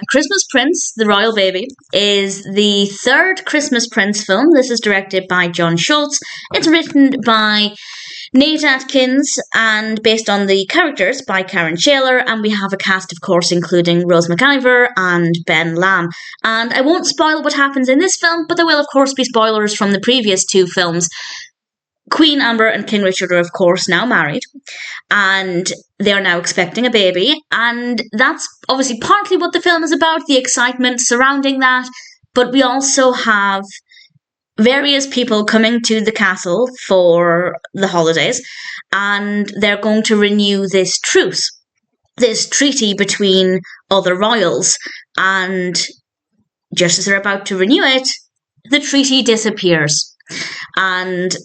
A Christmas Prince, the Royal Baby, is the third Christmas Prince film. This is directed by John Schultz. It's written by Nate Atkins and based on the characters by Karen Shaler, and we have a cast, of course, including Rose McIver and Ben Lamb. And I won't spoil what happens in this film, but there will, of course, be spoilers from the previous two films. Queen Amber and King Richard are, of course, now married, and they are now expecting a baby, and that's obviously partly what the film is about, the excitement surrounding that, but we also have various people coming to the castle for the holidays, and they're going to renew this truce, this treaty between other royals, and just as they're about to renew it, the treaty disappears. And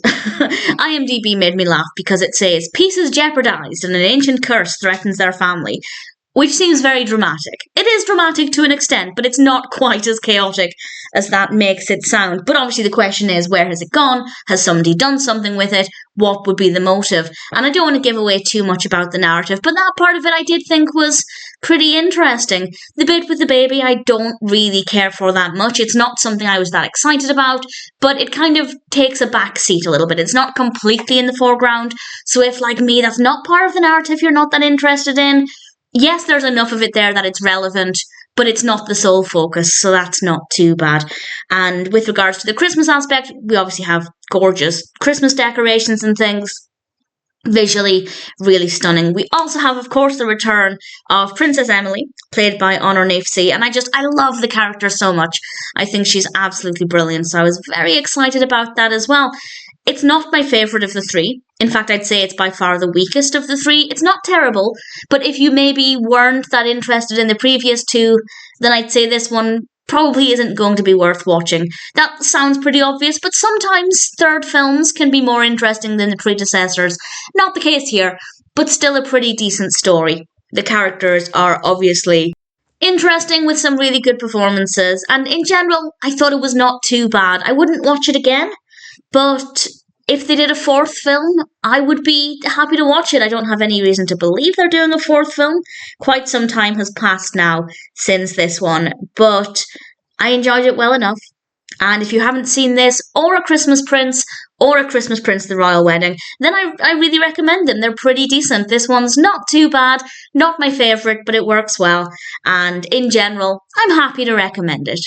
IMDb made me laugh because it says, peace is jeopardized and an ancient curse threatens their family, which seems very dramatic. It is dramatic to an extent, but it's not quite as chaotic as that makes it sound. But obviously the question is, where has it gone? Has somebody done something with it? What would be the motive? And I don't want to give away too much about the narrative, but that part of it I did think was pretty interesting. The bit with the baby I don't really care for that much. It's not something I was that excited about, but it kind of takes a back seat a little bit. It's not completely in the foreground. So if, like me, that's not part of the narrative you're not that interested in, yes, there's enough of it there that it's relevant, but it's not the sole focus, so that's not too bad. And with regards to the Christmas aspect, we obviously have gorgeous Christmas decorations and things. Visually, really stunning. We also have, of course, the return of Princess Emily, played by Honor Kneafsey, and I love the character so much. I think she's absolutely brilliant, so I was very excited about that as well. It's not my favourite of the three. In fact, I'd say it's by far the weakest of the three. It's not terrible, but if you maybe weren't that interested in the previous two, then I'd say this one probably isn't going to be worth watching. That sounds pretty obvious, but sometimes third films can be more interesting than the predecessors. Not the case here, but still a pretty decent story. The characters are obviously interesting with some really good performances, and in general, I thought it was not too bad. I wouldn't watch it again, but if they did a fourth film, I would be happy to watch it. I don't have any reason to believe they're doing a fourth film. Quite some time has passed now since this one, but I enjoyed it well enough. And if you haven't seen this, or A Christmas Prince, or A Christmas Prince The Royal Wedding, then I really recommend them. They're pretty decent. This one's not too bad, not my favourite, but it works well. And in general, I'm happy to recommend it.